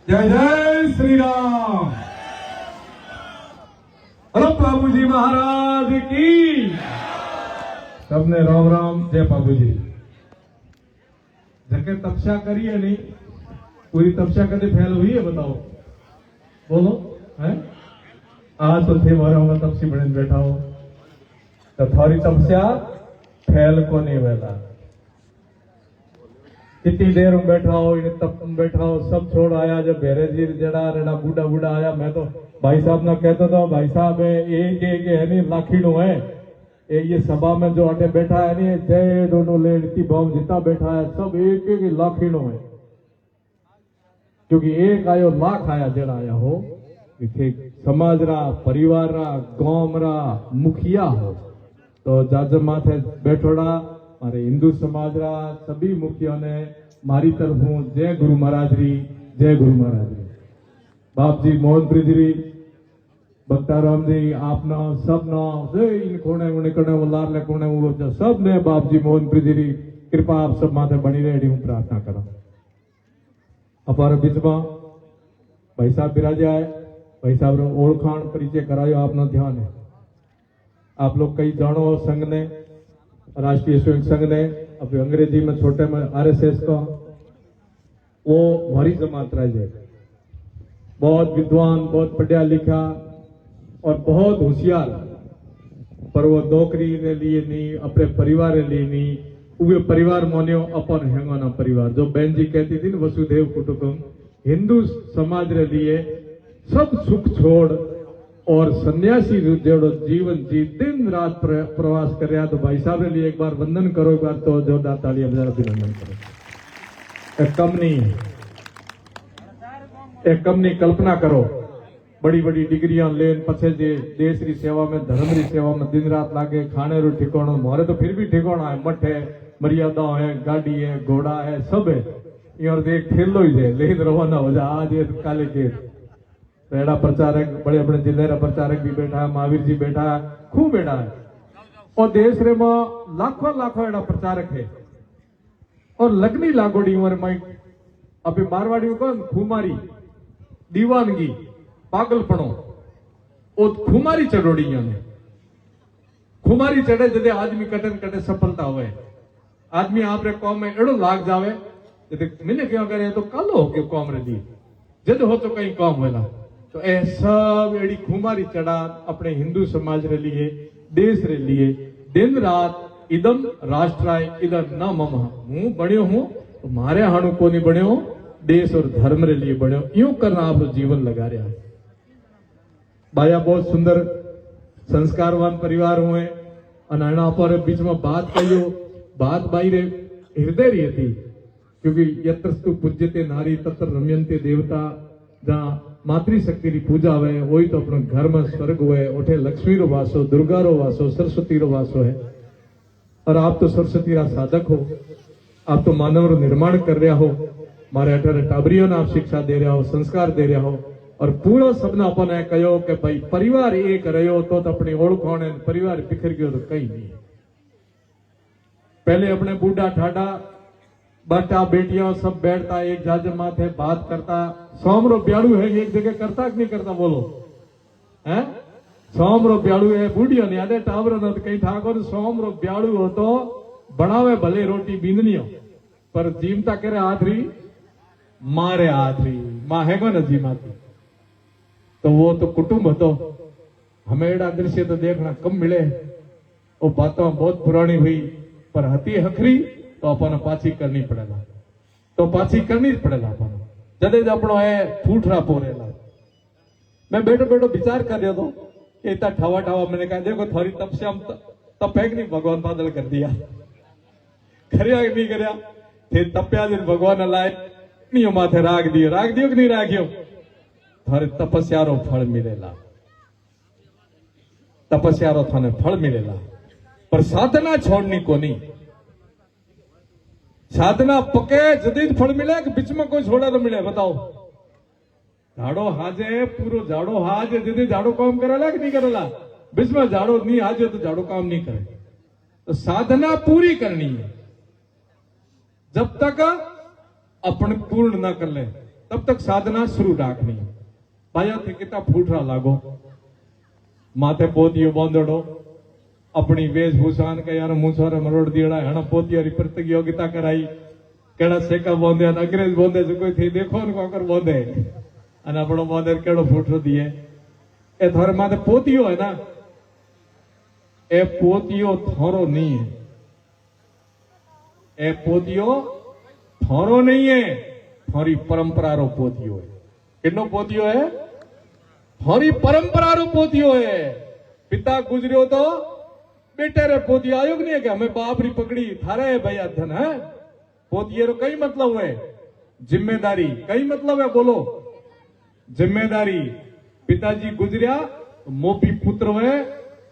जय जय श्री राम। हेलो बाबूजी महाराज की सबने राम राम। जय बाबूजी। जके तपस्या करी है नहीं, पूरी तपस्या कभी फैल हुई है बताओ, बोलो है। आज तो थे मारे होगा तपसी बने बैठा हो तो थारी तपस्या फैल को नहीं वेला। कितनी देर में बैठा हो, इन्हें तप में बैठा हो, सब छोड़ आया। जब बेरे जी जड़ा रेड़ा बूढ़ा बूढ़ा आया, मैं तो भाई साहब ना कहता था, भाई साहब एक एक है नहीं लाखीणो है ये सभा में जो अटे बैठा है नहीं, जय दोनों ले इतनी भाव जितना बैठा है सब एक एक लाखीणो है। क्योंकि एक आयो लाख आया जड़ा आया हो, समाज रा, परिवार रा, गांव रा मुखिया हो। तो जाजम माथे बैठोड़ा मारे हिंदू समाज रा सभी मुखिया ने मारी तरफों जय गुरु महाराज री, जय गुरु महाराज री। बाप जी मोहनप्रीत जी, बक्ताराम जी, आपना सबना जय इन कोने उन्हें कोने वो लार कोने वो सब ने बाप जी मोहनप्रीत जी कृपा आप सब माथे बनी रही हूँ प्रार्थना करा। अपार बीच में भाई साहब बिराजा है, भाई साहब ओळखाण परिचय करायो आपनो ध्यान है। आप लोग कई जानो संघ ने, राष्ट्रीय स्वयं संघ ने, अपने अंग्रेजी में छोटे में आरएसएस का, वो हमारी जमात रहे, बहुत विद्वान, बहुत पढ़ा लिखा और बहुत होशियार। पर वो नौकरी ने लिए नहीं, अपने परिवार ने लिए नहीं, उगे परिवार मोन्यो अपन हेंगोना परिवार। जो बहन जी कहती थी ना वसुदेव कुटुंबकम, हिंदू समाज रे लिए सब सुख छोड़ और सन्यासी जेड़ो जीवन जी दिन रात प्रवास कर रहा। तो भाई साहब के लिए एक बार वंदन करो, एक बार तो जोरदार तालियां बजा अभिनंदन करो। एक कम नहीं, एक कम नहीं कल्पना करो, बड़ी बड़ी डिग्रियां लेन पछे जे देश री सेवा में, धर्म री सेवा में दिन रात लागे। खाने रो ठिकाणो मारे तो फिर भी ठिकाणा है, मठ है, मर्यादा है, गाड़ी है, घोड़ा है, सब है। और देख खेलो ही है, लेकिन रवाना हो जा आज काले के रेड़ा प्रचारक, बड़े बड़े जिले रा प्रचारक भी बैठा है, महावीर जी बैठा है, खूब बैठा है। और देश रे में लाखों लाखों एड़ा प्रचारक है। और लगनी लागोड़ी उम्र में अभी मारवाड़ी को खुमारी, दीवानगी, पागलपणो, ओ खुमारी चढ़ोड़ी ने खुमारी चढ़े जदे आदमी कटे कटे सफलता हुए। आदमी आप रे कौम में एड़ो लाग जावे जदे मैंने क्यों करे तो कालो हो के कौम रे दी जद हो तो कहीं कौम वेला। तो ए सब एड़ी खुमारी चढ़ा अपने हिंदू समाज रे लिए, देश रे लिए दिन रात इदम राष्ट्राय इदम न मम। हूं बण्यो हूं तो मारे हाणु को नहीं बण्यो, देश और धर्म रे लिए बण्यो। यूं करना आप जीवन लगा रहा है। बाया बहुत सुंदर संस्कारवान परिवार हुए। अनाणा पर बीच में बात कहियो, बात बाई रे हृदय रही थी। क्योंकि यत्रस्तु पूज्यते नारी तत्र रम्यन्ते देवता। जहां मातृशक्ति की पूजा हुए वही तो अपने घर में स्वर्ग हुए। उठे लक्ष्मी रो वासो, दुर्गा रो वासो, सरस्वती रो वासो है। और आप तो सरस्वती रा साधक हो, आप तो मानव रो निर्माण कर रहा हो। मारे अठारे टाबरियों ने आप शिक्षा दे रहा हो, संस्कार दे रहा हो। और पूरा सबने अपने कहो कि भाई परिवार एक रहो तो अपनी ओळखाण है, परिवार बिखर गयो तो कहीं नहीं। पहले अपने बूढ़ा ठाडा बेटा बेटियां सब बैठता एक जाजे माथे बात करता। सोमरो ब्याड़ू है एक जगह करता कि नहीं करता बोलो है। सोमरो ब्याड़ू है बूढ़ियों ने आदे टावरों ने कहीं ठाकुर सोमरो ब्याड़ू हो तो बनावे भले रोटी बींदनियो पर जीमता करे आधरी मारे आधरी मां हैगो न जीमाती। तो वो तो कुटुंब હતો। हमें एड़ा दृश्य तो देखना कम मिले। वो बातों बहुत पुरानी हुई पर हती हखरी तो अपन पाछी करनी पड़ेगा, तो पाछी करनी पड़ेगा अपन जदे अपनो है फूटरा पोरेला। मैं बैठो बैठो विचार कर रहा था कि इतना ठावा ठावा। मैंने कहा देखो थोड़ी तपस्या तपेक नहीं भगवान बादल कर दिया, खरिया नहीं करया थे तप्या दिन भगवान लाए नहीं माथे राग दियो कि नहीं राख्यो। थारे तपस्यारो फल मिलेला, तपस्यारो थाने फल मिलेला। पर साधना छोड़नी कोनी। साधना पके जदीद फल मिले कि बीच में कोई छोड़ा तो मिले बताओ। झाड़ो हाजे पूरो झाड़ो हाज जदीद झाड़ो काम करेला कि नहीं करेला। बीच में झाड़ो नहीं हाजे तो झाड़ो काम नहीं करे। तो साधना पूरी करनी है। जब तक अपन पूर्ण न कर ले तब तक साधना शुरू राखनी। भाइयों थे कितना फूटरा लागो, माथे पोतियो बांधड़ो, अपनी वेशभूषा के यार मूछोरे मरोड़ दियड़ा हण पोतियारी प्रतियोगिता कराई, केड़ा सेका बांधे अंग्रेज बांधे जो कोई थी देखो न कोकर बांधे अने आपणो बांधे केड़ो फूटरो दिए। ए थारे माथे पोतियो है ना, ए पोतियो थारो नहीं है, ए पोतियो थारो नहीं है, थारी परंपरा रो पोतियो है। कितनो पोतियो है? थारी परंपरा रो पोतियो है। पिता गुजरियो तो बेटे रे पोतियो आयोग नहीं है कि हमें बाप री पकड़ी थारे है भाई अध्यन है। पोतिये रो कई मतलब है, जिम्मेदारी कई मतलब है, बोलो जिम्मेदारी। पिताजी गुजरिया मोपी पुत्र है,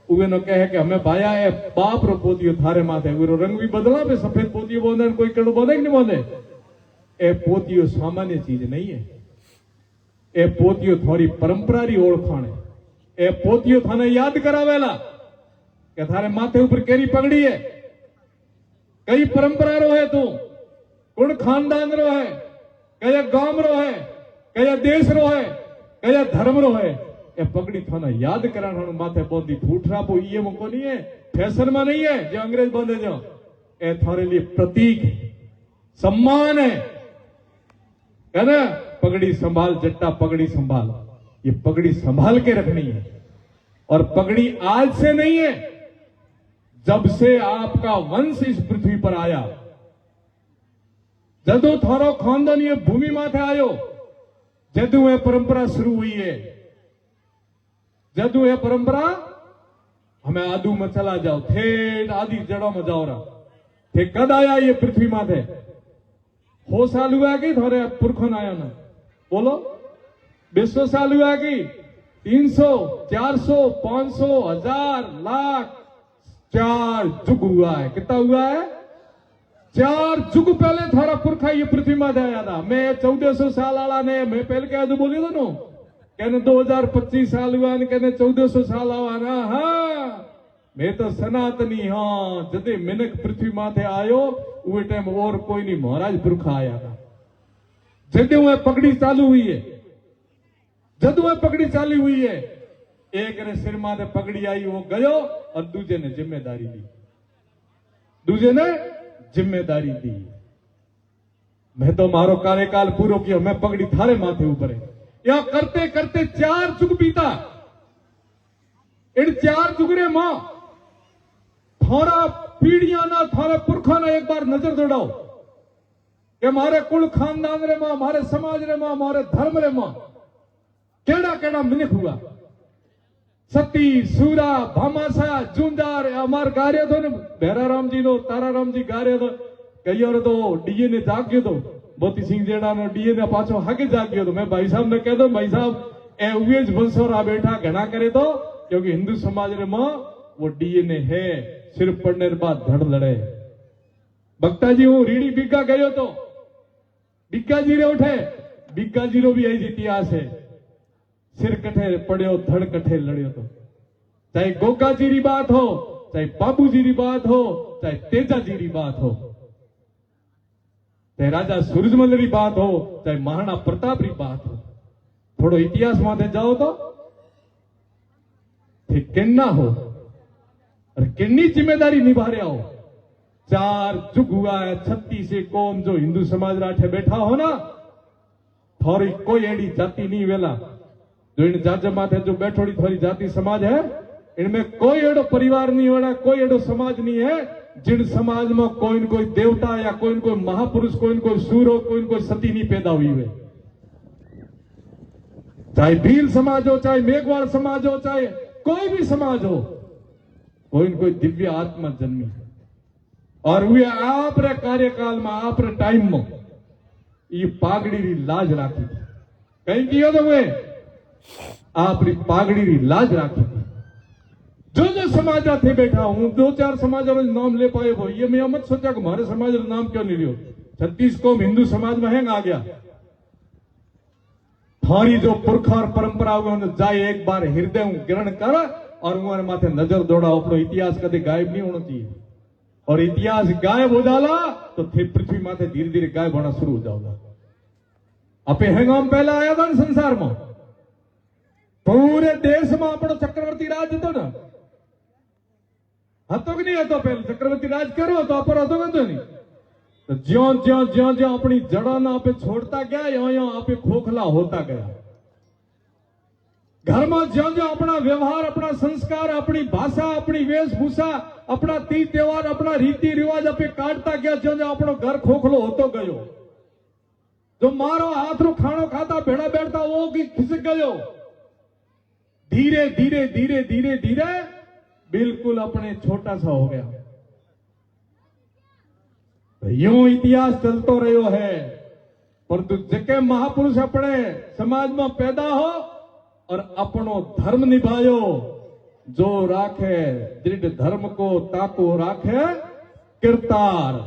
उगे नो कहे कि हमें भाया है बाप रो पोतियो थारे माथे, उरो रंग भी बदला पे सफेद पोतियो बोंदे कोई केड़ो बोंदे कि नहीं बोंदे। ए पोतियो सामान्य चीज नहीं है, ए पोतियो थारी परंपरा री ओळखाण है। ए पोतियो थाने याद करावेला कि थारे माथे ऊपर केरी पगड़ी है, कई परंपरा रो है, तू कुण खानदान रो है, कया गांव रो है, कया देश रो है, कया धर्म रो है। ए पगड़ी थाना याद कराण माथे बांधी फूटरा पो ये मको नहीं है, फैशन में नहीं है जो अंग्रेज बांधे जो। ए थारे लिए प्रतीक सम्मान है ना। पगड़ी संभाल जट्टा, पगड़ी संभाल, ये पगड़ी संभाल के रखनी है। और पगड़ी आज से नहीं है, जब से आपका वंश इस पृथ्वी पर आया, जदू थारो खानदान ये भूमि माथे आयो, जदू ये परंपरा शुरू हुई है। जदू ये परंपरा हमें आदू में चला जाओ, ठेठ आदि जड़ों में जाओ रहा थे। कद आया ये पृथ्वी माथे? हो साल हुआ कि थोड़े पुरखन आया ना, बोलो 200 साल हुआ कि 300, 400, 500, 1000, लाख, 4 जुग हुआ है। कितना हुआ है? 4 जुग पहले थारा पुरखा ये पृथ्वी माथे आया था। मैं 1400 साल वाला ने मैं पहले क्या तो बोली था नो, कहने 2025 साल हुआ ने, कहने 1400 साल आवा ना। हाँ मैं तो सनातनी, हाँ जदे मिनक पृथ्वी माथे आयो उस टाइम और कोई नहीं, महाराज पुरखा आया था। जदे वह पगड़ी चालू हुई है, जदू वह पगड़ी चालू हुई है, एक ने सिर माथे पगड़ी आई वो गयो और दूजे ने जिम्मेदारी दी, दूजे ने जिम्मेदारी दी। मैं तो मारो कार्यकाल पूरो किया, मैं पगड़ी थारे माथे ऊपर है। या करते करते 4 जुग बीता। इन 4 जुगरे मां थारा पीढ़ियां ना, थारे पुरखा ना एक बार नजर दौड़ाओ कि मारे कुल खानदान रे मां, मारे समाज रे मां, मारे धर्म रे मां केड़ा केड़ा मिनख हुआ। सती, सूरा, भामासा, जूंजार अमार गार्यो तो ने भैराराम जी नो, ताराराम जी गार्यो तो कई और तो डीएनए जाग्यो तो मोती सिंह जेड़ा नो डीएनए पाछो हाके जाग्यो तो। मैं भाई साहब ने कह दो, भाई साहब ए उवेज वंशोरा बेटा घना करे तो, क्योंकि हिंदू समाज रे मां वो डीएनए है। सिर पड़ने के बाद धड़ लड़े। भक्ता जी हूं रीढ़ी बीघा गयो तो बीघा जी रे उठे, बीघा जी रो भी यही इतिहास है। सिर कठे पड़ियो, धड़ कठे लड़ियो तो। चाहे गोगा जी री बात हो, चाहे बाबू जी री बात हो, चाहे तेजा जी री बात हो, चाहे राजा सूरजमल री बात हो, चाहे महाराणा प्रताप री बात हो, थोड़ो इतिहास माथे जाओ तो किन्ना हो और किन्नी जिम्मेदारी निभा रहे हो। 4 जुग हुआ है, 36 कौम जो हिंदू समाज राठे बैठा हो ना, थोड़ी कोई एडी जाति नहीं वेला जो इन जाज माथे जो बैठोड़ी थोड़ी जाति समाज है, इनमें कोई एडो परिवार नहीं होना, कोई एडो समाज नहीं है जिन समाज में कोई न कोई देवता या कोई न कोई महापुरुष, कोई न कोई सूरो, कोई न कोई सती नहीं पैदा हुई है। चाहे भील समाज हो, चाहे मेघवाड़ समाज हो, चाहे कोई भी समाज हो, कोई न कोई दिव्य आत्मा जन्मी है। और वे आप रे कार्यकाल में, आप रे टाइम में ये पागड़ी री लाज राखी थी। कहीं कियो तो वे आप री पागड़ी री लाज राखी थी। जो जो समाज थे बैठा हूं, 2-4 समाज नाम ले पाए वो, ये मैं मत सोचा कि हमारे समाज नाम क्यों नहीं लियो। 36 कौम हिंदू समाज में हैंग आ गया। थारी जो पुरखा और परंपरा हुए जाए एक बार हृदय ग्रहण कर और उन्होंने माथे नजर दौड़ाओ। अपनो इतिहास कदे गायब नहीं होना चाहिए, और इतिहास गायब हो जाला तो थे पृथ्वी माथे धीरे धीरे गायब होना शुरू हो जाओगा। अपे हेंगाम पहला आया था ने संसार में पूरे देश में अपनो चक्रवर्ती राज હતો ને હતો કે નહીં હતો પહેલા ચક્રવર્તી રાજ કર્યો તો અપર હતો કે નહીં तो ज्यों ज्यों ज्यों ज्यों अपनी जड़ों ने आपे छोड़ता गया यो यो आपे खोखला होता गया घर में ज्यों ज्यों अपना व्यवहार अपना संस्कार अपनी भाषा अपनी वेशभूषा अपना तीज त्योहार अपना रीति रिवाज आपे काटता गया ज्यों ज्यों अपनो घर खोखलो होतो गयो जो मारो हाथ रो खाणो खाता भेड़ा बैठता वो की खिसक गयो धीरे धीरे धीरे धीरे धीरे बिल्कुल अपने छोटा सा हो गया यूं इतिहास चलतो रहो है परंतु जेके महापुरुष अपने समाज में पैदा हो और अपनो धर्म निभायो जो राखे दृढ़ धर्म को ताको राखे किरतार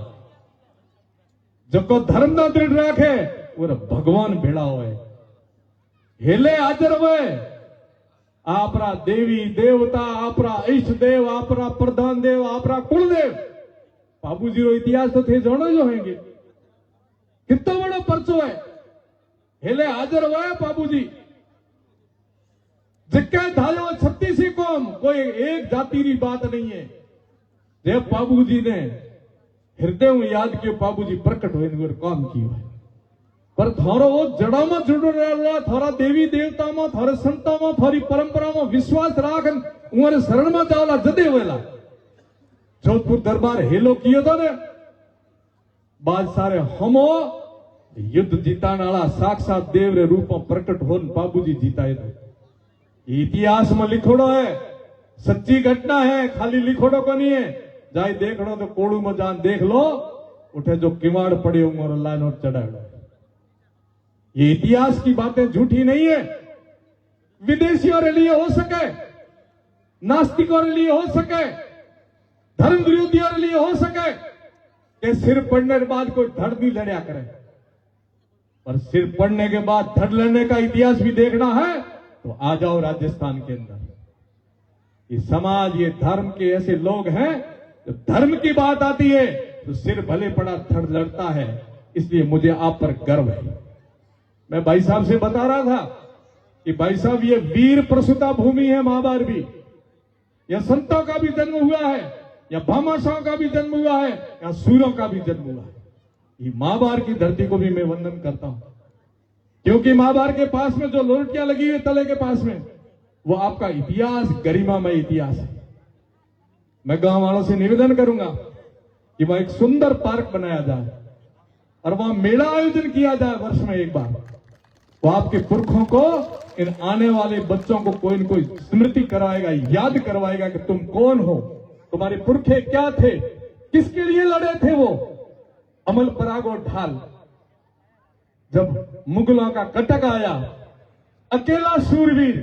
जो को धर्म ना दृढ़ राखे वो भगवान भेड़ा होए हेले हाजर हुए आपरा देवी देवता आपरा इष्ट देव आपरा प्रधान देव आपरा कुलदेव बाबूजी रो इतिहास तो थे जानो जो हैंगे कितना बड़ा परचो है हेले हाजर हुआ है बाबूजी जिक्के धायो 36 कौम कोई एक जाति री बात नहीं है जब बाबूजी ने हृदय में याद किया बाबूजी प्रकट हुए काम किया है पर थारो वो जड़ा में जुड़ रहा थारा देवी देवता में थारे संता में थारी परंपरा में विश्वास राख उमरे शरण में जावला जदे वेला जोधपुर दरबार हेलो कियो तो ने बाद सारे हमो युद्ध जीताने वाला साक्षात देव रे रूप में प्रकट हो बाबूजी जीताए थे इतिहास में लिखोड़ो है सच्ची घटना है खाली लिखोड़ो को नहीं है जाए देख लो तो कोड़ू में जान देख लो उठे जो किवाड़ पड़े उमर लाइन और चढ़ाए ये इतिहास की बातें झूठी नहीं है विदेशियों के लिए हो सके नास्तिकों के लिए हो सके धर्म विरोधियों के लिए हो सके कि सिर पड़ने के बाद कोई धड़ नहीं लड़या करे पर सिर पड़ने के बाद धड़ लड़ने का इतिहास भी देखना है तो आ जाओ राजस्थान के अंदर ये समाज ये धर्म के ऐसे लोग हैं जब धर्म की बात आती है तो सिर भले पड़ा धड़ लड़ता है इसलिए मुझे आप पर गर्व है मैं भाई साहब से बता रहा था कि भाई साहब ये वीर प्रसूता भूमि है महाभारत भी या संतों का भी जन्म हुआ है या भामाशाहों का भी जन्म हुआ है या सूरों का भी जन्म हुआ है ये महाभारत की धरती को भी मैं वंदन करता हूं क्योंकि महाभारत के पास में जो लोरटियां लगी हुई तले के पास में वो आपका इतिहास गरिमामय इतिहास है मैं गांव वालों से निवेदन करूंगा कि वहां एक सुंदर पार्क बनाया जाए और वहां मेला आयोजन किया जाए वर्ष में एक बार वो आपके पुरखों को इन आने वाले बच्चों को कोई न कोई स्मृति करवाएगा याद करवाएगा कि तुम कौन हो तुम्हारे पुरखे क्या थे किसके लिए लड़े थे वो अमल पराग और ढाल जब मुगलों का कटक आया अकेला शूरवीर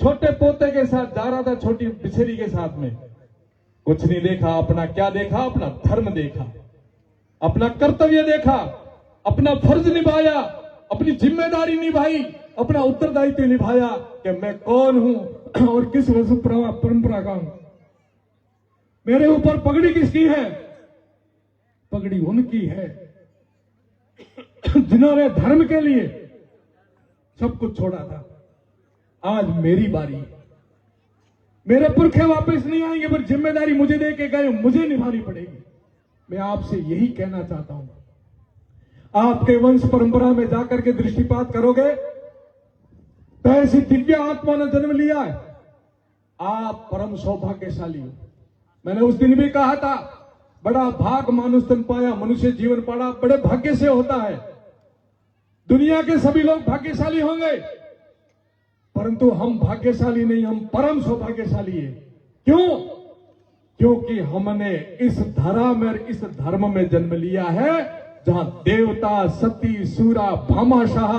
छोटे पोते के साथ जा रहा था छोटी बिछड़ी के साथ में कुछ नहीं देखा अपना क्या देखा अपना धर्म देखा अपना कर्तव्य देखा अपना फर्ज निभाया अपनी जिम्मेदारी निभाई अपना उत्तरदायित्व निभाया कि मैं कौन हूं और किस परंपरा का हूं मेरे ऊपर पगड़ी किसकी है पगड़ी उनकी है जिन्होंने धर्म के लिए सब कुछ छोड़ा था आज मेरी बारी है मेरे पुरखे वापस नहीं आएंगे पर जिम्मेदारी मुझे दे के गए मुझे निभानी पड़ेगी मैं आपसे यही कहना चाहता हूं आपके वंश परंपरा में जाकर के दृष्टिपात करोगे तो ऐसी दिव्य आत्मा ने जन्म लिया है आप परम सौभाग्यशाली हो मैंने उस दिन भी कहा था बड़ा भाग मानुष तन पाया मनुष्य जीवन पाड़ा बड़े भाग्य से होता है दुनिया के सभी लोग भाग्यशाली होंगे परंतु हम भाग्यशाली नहीं हम परम सौभाग्यशाली है क्यों क्योंकि हमने इस धरा में इस धर्म में जन्म लिया है जहां देवता सती सूरा भामाशाह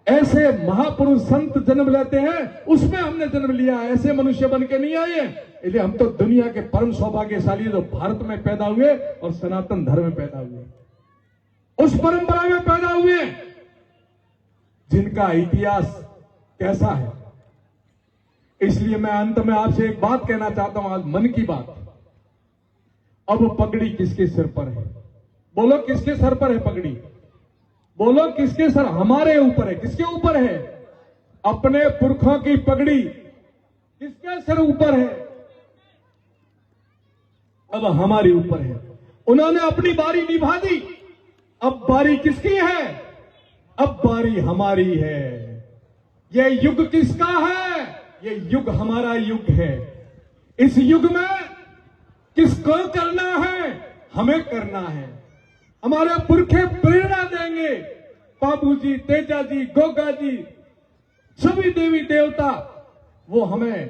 ऐसे महापुरुष संत जन्म लेते हैं उसमें हमने जन्म लिया ऐसे मनुष्य बन के नहीं आए इसलिए हम तो दुनिया के परम सौभाग्यशाली जो भारत में पैदा हुए और सनातन धर्म में पैदा हुए उस परंपरा में पैदा हुए जिनका इतिहास कैसा है इसलिए मैं अंत में आपसे एक बात कहना चाहता हूं आज मन की बात अब पगड़ी किसके सिर पर है बोलो किसके सर पर है पगड़ी बोलो किसके सर? हमारे ऊपर है। किसके ऊपर है? अपने पुरखों की पगड़ी किसके सर ऊपर है? अब हमारे ऊपर है। उन्होंने अपनी बारी निभा दी, अब बारी किसकी है? अब बारी हमारी है। ये युग किसका है? ये युग हमारा युग है। इस युग में किसको करना है? हमें करना है। हमारे पुरखे प्रेरणा देंगे। बाबूजी, तेजाजी, गोगाजी, सभी देवी देवता वो हमें,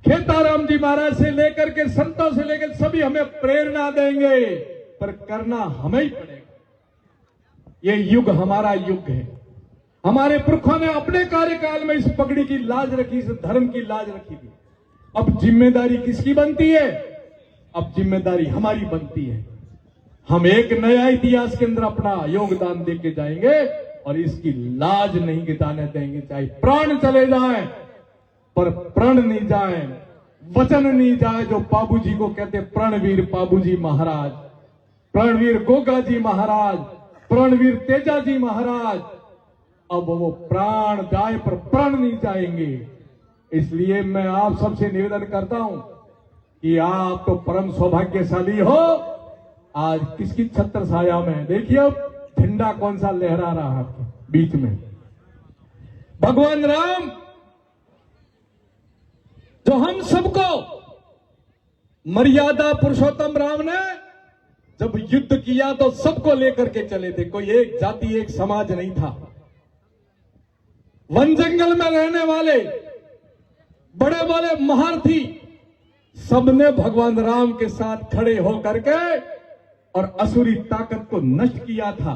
खेताराम जी महाराज से लेकर के संतों से लेकर सभी हमें प्रेरणा देंगे, पर करना हमें ही पड़ेगा। ये युग हमारा युग है। हमारे पुरखों ने अपने कार्यकाल में इस पगड़ी की लाज रखी, इस धर्म की लाज रखी थी। अब जिम्मेदारी किसकी बनती है? अब जिम्मेदारी हमारी बनती है। हम एक नया इतिहास के अंदर अपना योगदान देके जाएंगे और इसकी लाज नहीं गिटाने देंगे। चाहे प्राण चले जाए पर प्रण नहीं जाए, वचन नहीं जाए। जो बाबूजी को कहते प्रणवीर बाबूजी महाराज, प्रणवीर गोगाजी महाराज, प्रणवीर तेजाजी महाराज, अब वो प्राण जाए पर प्रण नहीं जाएंगे। इसलिए मैं आप सबसे निवेदन करता हूं कि आप तो परम सौभाग्यशाली हो। आज किसकी छत्र छाया में देखिए अब झंडा कौन सा लहरा रहा है आपके बीच में। भगवान राम जो हम सबको मर्यादा पुरुषोत्तम राम ने जब युद्ध किया तो सबको लेकर के चले थे। कोई एक जाति एक समाज नहीं था। वन जंगल में रहने वाले बड़े बड़े महारथी सबने भगवान राम के साथ खड़े होकर के और असुरी ताकत को नष्ट किया था।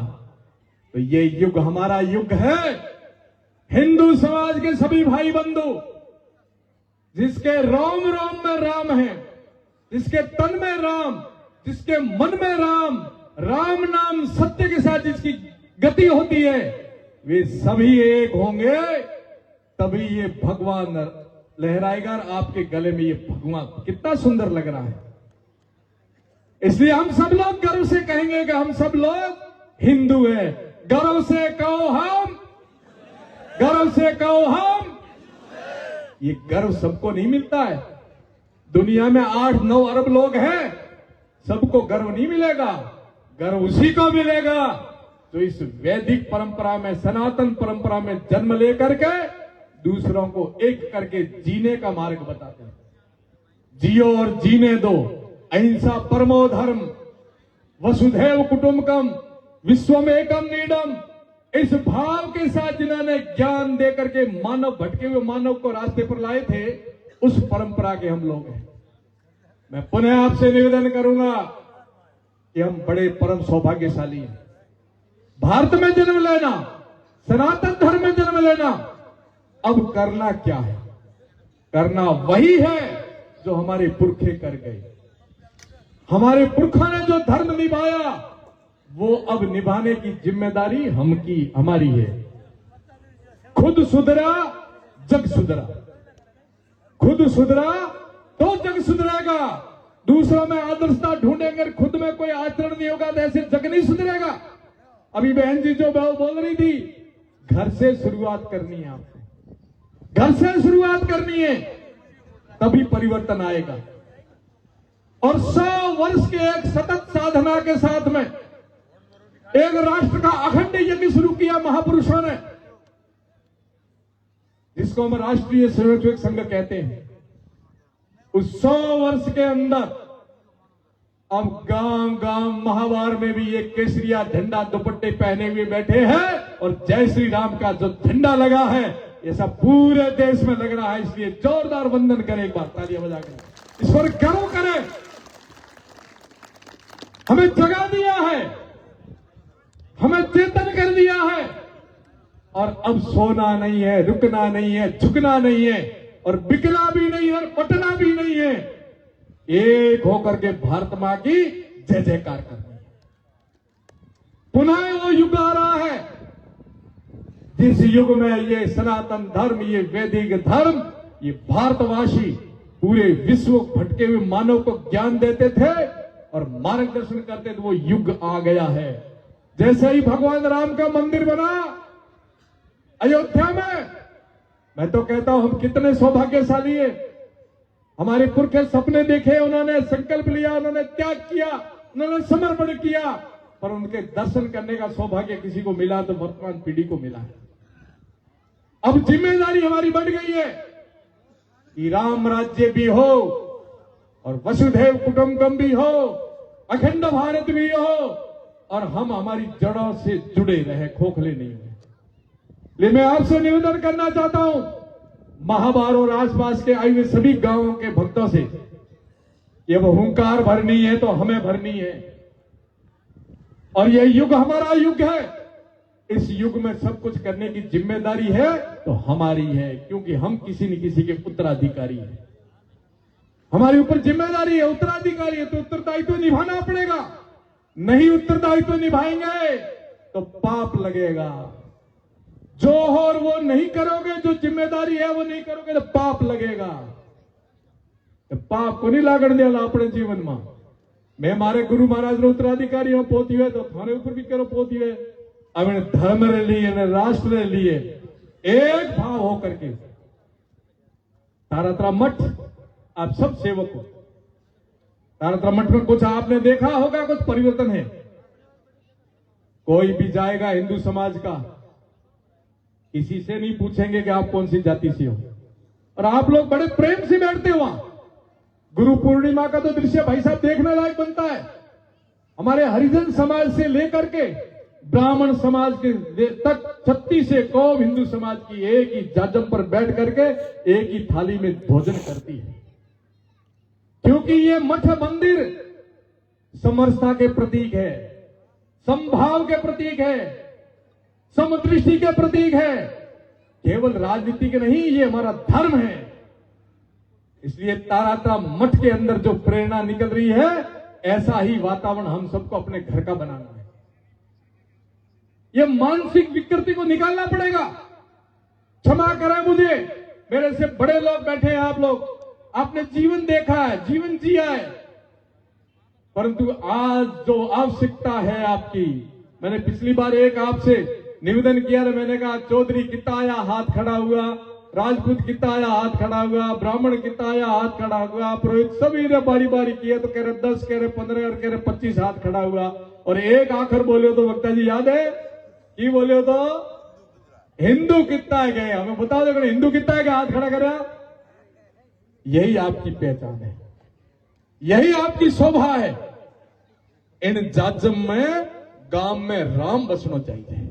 तो ये युग हमारा युग है। हिंदू समाज के सभी भाई बंधु जिसके रोम रोम में राम है, जिसके तन में राम, जिसके मन में राम, राम नाम सत्य के साथ जिसकी गति होती है, वे सभी एक होंगे, तभी ये भगवान लहराएगा। और आपके गले में ये भगवान कितना सुंदर लग रहा है। इसलिए हम सब लोग गर्व से कहेंगे कि हम सब लोग हिंदू हैं। गर्व से कहो हम, गर्व से कहो हम। ये गर्व सबको नहीं मिलता है। दुनिया में 8-9 अरब लोग हैं, सबको गर्व नहीं मिलेगा। गर्व उसी को मिलेगा जो इस वैदिक परंपरा में, सनातन परंपरा में जन्म लेकर के दूसरों को एक करके जीने का मार्ग बताते हैं। जियो और जीने दो, अहिंसा परमो धर्म, वसुधैव कुटुंबकम, विश्वमेकम नीडम। इस भाव के साथ जिन्होंने ज्ञान देकर के मानव, भटके हुए मानव को रास्ते पर लाए थे, उस परंपरा के हम लोग हैं। मैं पुनः आपसे निवेदन करूंगा कि हम बड़े परम सौभाग्यशाली हैं। भारत में जन्म लेना, सनातन धर्म में जन्म लेना, अब करना क्या है? करना वही है जो हमारे पुरखे कर गए। हमारे पुरखों ने जो धर्म निभाया वो अब निभाने की जिम्मेदारी हमारी है। खुद सुधरा जग सुधरा, खुद सुधरा तो जग सुधरेगा। दूसरों में आदर्शता ढूंढेंगे, खुद में कोई आचरण नहीं होगा तो ऐसे जग नहीं सुधरेगा। अभी बहन जी जो बोल रही थी, घर से शुरुआत करनी है आपको, घर से शुरुआत करनी है, तभी परिवर्तन आएगा। और 100 वर्ष के एक सतत साधना के साथ में एक राष्ट्र का अखंड यज्ञ शुरू किया महापुरुषों ने, जिसको हम राष्ट्रीय स्वयंसेवक संघ कहते हैं। उस 100 वर्ष के अंदर अब गांव गांव महावार में भी ये केसरिया झंडा दुपट्टे पहने हुए बैठे हैं और जय श्री राम का जो झंडा लगा है ये सब पूरे देश में लग रहा है। इसलिए जोरदार वंदन करें, एक बार तालियां बजा कर इस पर गर्व करें। हमें जगा दिया है, हमें चेतन कर दिया है, और अब सोना नहीं है, रुकना नहीं है, झुकना नहीं है, और बिकना भी नहीं है और पटना भी नहीं है। एक होकर के भारत मां की जय जयकार करनी है। पुनः वो युग आ रहा है जिस युग में ये सनातन धर्म, ये वैदिक धर्म, ये भारतवासी पूरे विश्व भटके हुए मानव को ज्ञान देते थे और मार्गदर्शन करते थे। वो युग आ गया है जैसे ही भगवान राम का मंदिर बना अयोध्या में, मैं तो कहता हूं हम कितने सौभाग्यशाली है। हमारे पुरखे सपने देखे, उन्होंने संकल्प लिया, उन्होंने त्याग किया, उन्होंने समर्पण किया, पर उनके दर्शन करने का सौभाग्य किसी को मिला तो वर्तमान पीढ़ी को मिला है। अब जिम्मेदारी हमारी बढ़ गई है कि राम राज्य भी हो और वसुधैव कुटुंबकम भी हो, अखंड भारत भी हो, और हम हमारी जड़ों से जुड़े रहे, खोखले नहीं हुए। लेकिन मैं आपसे निवेदन करना चाहता हूं, महाभारत और आसपास के आए हुए सभी गांवों के भक्तों से, ये वो हुंकार भरनी है तो हमें भरनी है, और यह युग हमारा युग है। इस युग में सब कुछ करने की जिम्मेदारी है तो हमारी है, क्योंकि हम किसी न किसी के उत्तराधिकारी हैं। हमारे ऊपर जिम्मेदारी है, उत्तराधिकारी है, तो उत्तरदायित्व निभाना पड़ेगा। नहीं उत्तरदायित्व निभाएंगे तो पाप लगेगा। जो हो और वो नहीं करोगे, जो जिम्मेदारी है वो नहीं करोगे तो पाप लगेगा। तो पाप को नहीं लागण देला अपने जीवन में। मैं मारे गुरु महाराज रो उत्तराधिकारी हूं, पोती हुए तो थाने ऊपर भी करो पोती हुए। अब धर्म रे लिए, राष्ट्र रे लिए एक भाव होकर के तारातरा मठ, आप सब सेवक हो। तारातरा मठ में कुछ आपने देखा होगा, कुछ परिवर्तन है। कोई भी जाएगा हिंदू समाज का, किसी से नहीं पूछेंगे कि आप कौन सी जाति से हो, और आप लोग बड़े प्रेम से बैठते हो वहां। गुरु पूर्णिमा का तो दृश्य भाई साहब देखने लायक बनता है। हमारे हरिजन समाज से लेकर के ब्राह्मण समाज के तक 36 कौम हिंदू समाज की एक ही जाजम पर बैठ करके एक ही थाली में भोजन करती है, क्योंकि ये मठ मंदिर समरसता के प्रतीक है, समभाव के प्रतीक है, समदृष्टि के प्रतीक है। केवल राजनीति के नहीं, ये हमारा धर्म है। इसलिए तारातरा मठ के अंदर जो प्रेरणा निकल रही है, ऐसा ही वातावरण हम सबको अपने घर का बनाना है। ये मानसिक विकृति को निकालना पड़ेगा। क्षमा करें मुझे, मेरे से बड़े लोग बैठे हैं, आप लोग, आपने जीवन देखा है, जीवन जिया है, परंतु आज जो आवश्यकता है आपकी, मैंने पिछली बार एक आपसे निवेदन किया, मैंने कहा चौधरी कितना आया हाथ खड़ा हुआ, राजपूत कितना आया हाथ खड़ा हुआ, ब्राह्मण कितना आया हाथ खड़ा हुआ, पुरोहित सभी ने बारी बारी किया, तो कह रहे 10, कह रहे 15 और कह रहे 25 हाथ खड़ा हुआ। और एक आखिर बोले तो वक्ता जी याद है कि बोले तो हिंदू कितना है गए, हमें बता दो हिंदू कितना है हाथ खड़ा करा। यही आपकी पहचान है, यही आपकी शोभा है। इन जाजम में गांव में राम बसना चाहिए।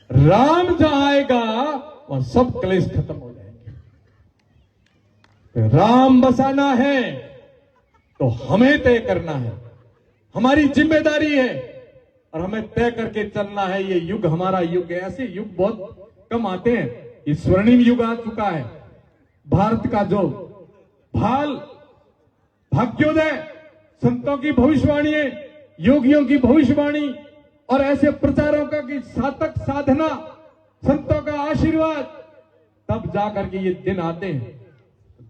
राम जहां आएगा और सब क्लेश खत्म हो जाएंगे। राम बसाना है तो हमें तय करना है, हमारी जिम्मेदारी है, और हमें तय करके चलना है। ये युग हमारा युग है। ऐसे युग बहुत कम आते हैं, ये स्वर्णिम युग आ चुका है। भारत का जो भाग्योदय, संतों की भविष्यवाणी, योगियों की भविष्यवाणी और ऐसे प्रचारों का की सातक साधना, संतों का आशीर्वाद, तब जाकर के ये दिन आते हैं।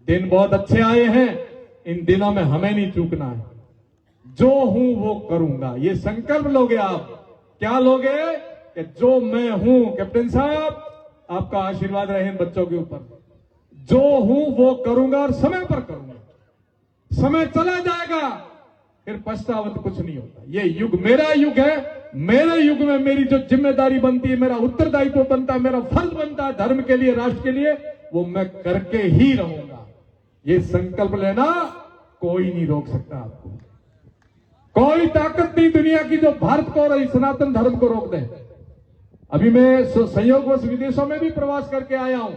दिन बहुत अच्छे आए हैं, इन दिनों में हमें नहीं चूकना है। जो हूं वो करूंगा, ये संकल्प लोगे आप। क्या लोगे कि जो मैं हूं, कैप्टन साहब आपका आशीर्वाद रहे बच्चों के ऊपर, जो हूं वो करूंगा और समय पर करूंगा। समय चला जाएगा फिर पछतावत कुछ नहीं होता। ये युग मेरा युग है। मेरे युग में मेरी जो जिम्मेदारी बनती है, मेरा उत्तरदायित्व बनता है, मेरा फर्ज बनता है धर्म के लिए, राष्ट्र के लिए, वो मैं करके ही रहूंगा। ये संकल्प लेना कोई नहीं रोक सकता आपको। कोई ताकत नहीं दुनिया की जो भारत को और सनातन धर्म को रोक दे। अभी मैं संयोगवश विदेशों में भी प्रवास करके आया हूं।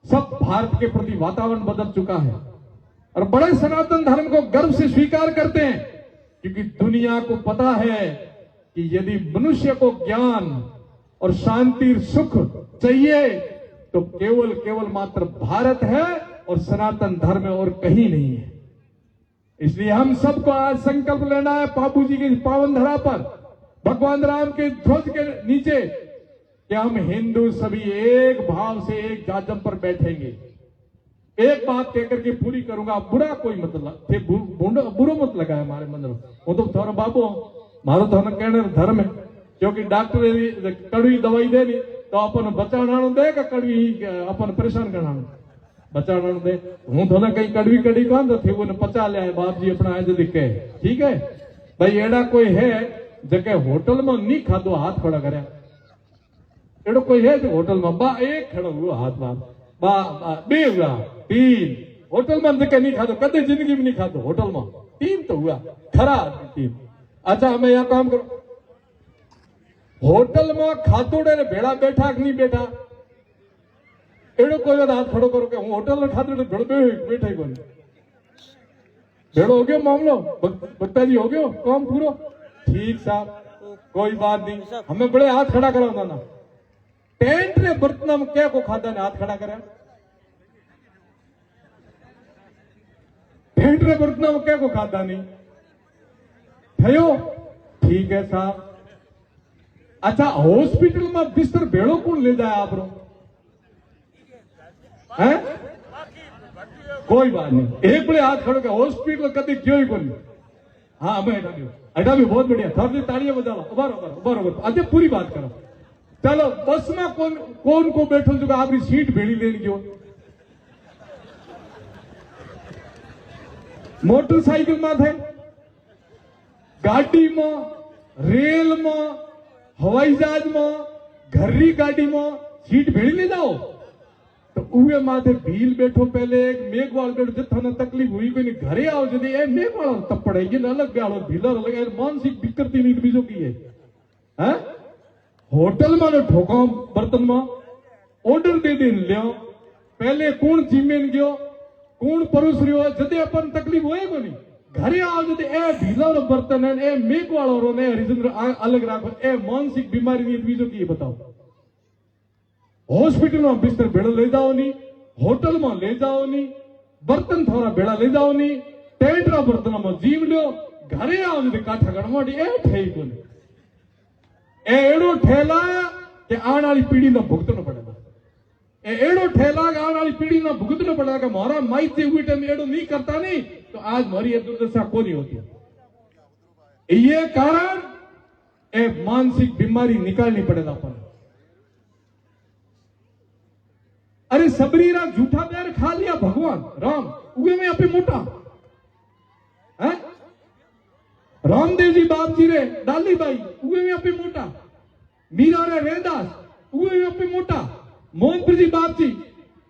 सब भारत के प्रति वातावरण बदल चुका है और बड़े सनातन धर्म को गर्व से स्वीकार करते हैं, क्योंकि दुनिया को पता है कि यदि मनुष्य को ज्ञान और शांति सुख चाहिए तो केवल मात्र भारत है और सनातन धर्म है, और कहीं नहीं है। इसलिए हम सबको आज संकल्प लेना है बापू जी की पावन धरा पर, भगवान राम के ध्वज के नीचे, कि हम हिंदू सभी एक भाव से एक जाजम पर बैठेंगे। एक बात कहकर के पूरी करूंगा, बुरा कोई मतलब बुरो मत लगा है हमारे मन में। वो तो थोड़ा बाबू मारो तो कहने धर्म है, क्योंकि डॉक्टर कड़वी दवाई दे नी तो अपन बचाना दे का कड़वी अपन परेशान करना बचाना दे। हूं थोड़ा कहीं कड़वी कड़ी कौन तो थी वो पचा लिया बाप जी अपना आज दिखे। ठीक है भाई एड़ा कोई है जके होटल में नहीं खादो हाथ खड़ा करे एड़ो कोई है जो होटल में बा एक खड़ो हुआ हाथ बार बा बे हुआ तीन होटल में जके नहीं खादो कदे जिंदगी में नहीं खादो होटल में तीन तो हुआ खरा तीन। अच्छा हमें यहाँ काम करो होटल में खातोड़े ने भेड़ा बैठा कि नहीं बैठा एड़ो कोई हाथ खड़ो करो के होटल में खातोड़े भेड़ो बैठा ही कोई भेड़ो हो गयो मामलो बत्ता जी हो गयो काम पूरो ठीक साहब कोई बात नहीं हमें बड़े हाथ खड़ा करा ना टेंट ने बर्तन में क्या को खादा ने हाथ खड़ा करा टेंट ने बर्तन में क्या को खादा नहीं थयो ठीक है साहब। अच्छा हॉस्पिटल में बिस्तर भेड़ो कौन ले जाए आप है कोई बात नहीं एक बड़े हाथ खड़ो के हॉस्पिटल कभी क्यों ही कोई हाँ हमें हटा भी बहुत बढ़िया थोड़ी तालियां बजा लो बराबर अच्छा पूरी बात करो चलो बस में कौन को बैठो जो आपकी सीट भेड़ी लेनी क्यों मोटरसाइकिल में थे गाड़ी में रेल में हवाई जहाज में घरी गाड़ी में सीट भेड़ी ले जाओ तो उहे माथे भील बैठो पहले एक मेघवाल बैठो जितना ने तकलीफ हुई कोई नहीं घरे आओ जदी ए मेघवाल तपड़े ये अलग गालो भीलर अलग मानसिक विकृति नहीं बीजो की है हैं होटल में ठोका बर्तन में ऑर्डर दे दिन लियो पहले कौन जिम्मेन गयो कौन परोस रहो जदे अपन तकलीफ होए को नहीं घरे आओ जदे ए भीलर बर्तन है ए मेघवाल रो ने हरिचंद्र अलग राखो ए मानसिक बीमारी नहीं बीजो की बताओ हॉस्पिटल में बिस्तर भेड़ा ले जाओ नहीं होटल में ले जाओ नहीं बर्तन थोड़ा भेड़ा ले जाओ नहीं टेंट रा बर्तन में जीव लो घरे आओ जदे काठा गणमाटी ए ठई को ए एड़ो ठेला के आने वाली पीढ़ी ने भुगतना पड़ेगा ए एड़ो ठेला के आने वाली पीढ़ी ने भुगतना पड़ेगा कि मारा माई से हुई टाइम एड़ो नहीं करता नहीं तो आज मारी ये दुर्दशा को नहीं होती ये कारण ए मानसिक बीमारी निकालनी पड़ेगा अपन अरे सबरीरा झूठा पैर खा लिया भगवान राम उगे में अपने मोटा है रामदेव जी बाप जी रे डाली बाई उगे में अपने मोटा मीरा रे रेदास उगे में अपने मोटा मोहनपुर जी बाप जी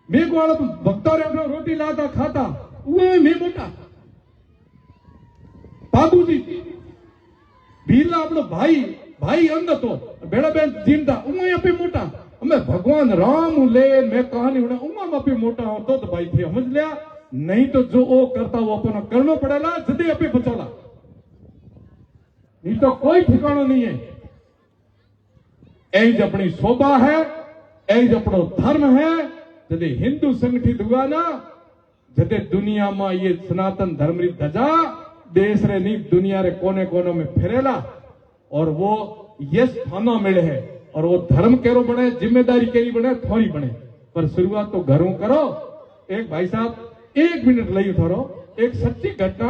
मेघ वाला भक्ता रे अपना रोटी लाता खाता उगे में मोटा बाबू जी भीला अपनो भाई भाई अंग तो बेड़ा बेन जीमता उगे अपने मोटा मैं भगवान राम ले मैं कहानी उन्हें उमा पे मोटा हो तो भाई थे समझ लिया नहीं तो जो वो करता वो अपना करना पड़ेगा जदे अपे बचोला नहीं तो कोई ठिकाना नहीं है एज अपनी शोभा है एज अपनो धर्म है जदे हिंदू संगठित हुआ ना जदे दुनिया में ये सनातन धर्म री ध्वजा देश रे नहीं दुनिया रे कोने कोने में फिरेला और वो यश थाना मिले है और वो धर्म केरो बने जिम्मेदारी केरी बने थोड़ी बने पर शुरुआत तो घरों करो। एक भाई साहब 1 मिनट लई थोरो एक सच्ची घटना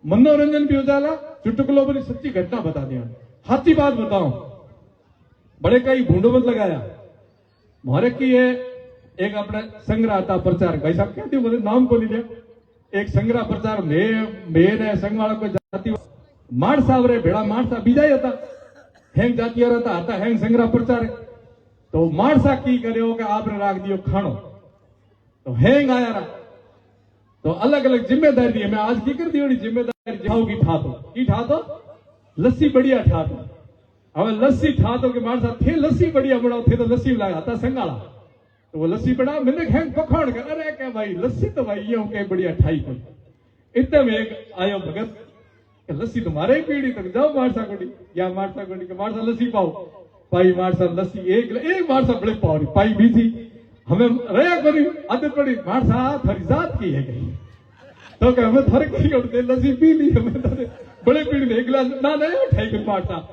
मनोरंजन भी हो जाला चुटकुलो बनी सच्ची घटना बता दिया हाथी बात बताओ बड़े कई भूडो मत लगाया मारे की है एक अपने संग्रह था प्रचार भाई साहब कहते बोले नाम को लीजिए एक संग्रह प्रचार में संघ वाला को जाती मार साहब रे भेड़ा मार साहब बीजा ही था हेंग जाती रहता आता हेंग संग्रह प्रचार तो मारसा की करे कि आपने राख दियो खानो तो हेंग आया रहा तो अलग अलग जिम्मेदारी है मैं आज की कर दी जिम्मेदारी जाओगी ठा तो लस्सी बढ़िया ठा तो હવે લસ્સી ઠાતો કે માણસા થે લસ્સી बढ़िया बनाओ थे तो लस्सी लाया था संगाला तो वो लस्सी बना मैंने हैंग पखाड़ कर अरे क्या भाई लस्सी तो भाई ये के बढ़िया ठाई कोई इतने में एक आयो भगत लस्सी तुम्हारे ही पीढ़ी तक जाओ मारसा कोडी या मारसा कोडी के मारसा लस्सी पाओ पाई मारसा लस्सी एक मारसा बड़े पाओ पाई भी थी हमें रया करी आदत पड़ी मारसा थारी जात की है गई तो क्या हमें थर की उठते लस्सी पी ली हमें बड़े पीढ़ी में एक गिलास ना नहीं ठाई कोई मारसा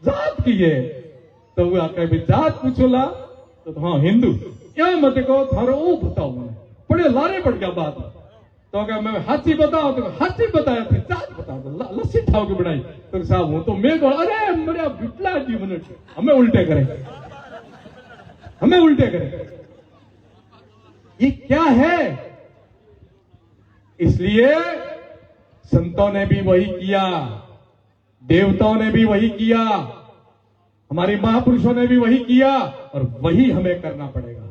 जात की है तो वो आके भी जात पूछोला तो हाँ हिंदू क्या मत को थारो ओ बताओ मैंने बड़े लारे पड़ गया बात तो क्या मैं हाथी बताओ, तो हाथी बताया फिर चाच बता दो, लस्सी ठाव के बनाई। तो साहब हूं तो मैं बोल, अरे मेरा बिटला जी मिनट हमें उल्टे करे, हमें उल्टे करे, ये क्या है? इसलिए संतों ने भी वही किया, देवताओं ने भी वही किया, हमारे महापुरुषों ने भी वही किया, और वही हमें करना पड़ेगा।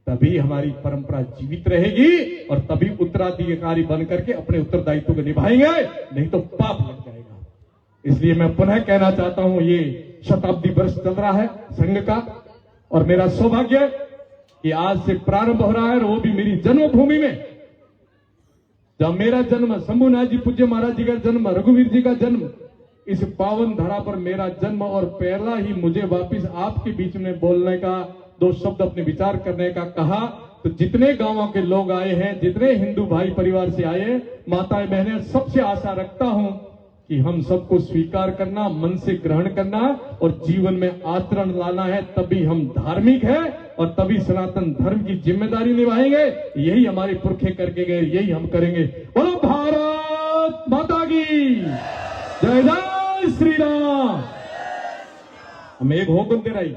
तभी हमारी परंपरा जीवित रहेगी और तभी उत्तराधिकारी बन करके अपने उत्तरदायित्व को निभाएंगे, नहीं तो पाप लग जाएगा। इसलिए मैं पुनः कहना चाहता हूं, ये शताब्दी वर्ष चल रहा है संघ का, और मेरा सौभाग्य कि आज से प्रारंभ हो रहा है, और वो भी मेरी जन्मभूमि में, जब मेरा जन्म, शंभुनाथ जी पूज्य महाराज जी का जन्म, रघुवीर जी का जन्म, इस पावन धरा पर मेरा जन्म, और पहला ही मुझे वापिस आपके बीच में बोलने का, दो शब्द अपने विचार करने का कहा, तो जितने गांवों के लोग आए हैं, जितने हिंदू भाई परिवार से आए, माताएं बहनें, सबसे आशा रखता हूं कि हम सबको स्वीकार करना, मन से ग्रहण करना और जीवन में आचरण लाना है, तभी हम धार्मिक हैं और तभी सनातन धर्म की जिम्मेदारी निभाएंगे। यही हमारे पुरखे करके गए, यही हम करेंगे। बोलो भारत माता की जय, जय श्री राम। हम एक होकर दे रही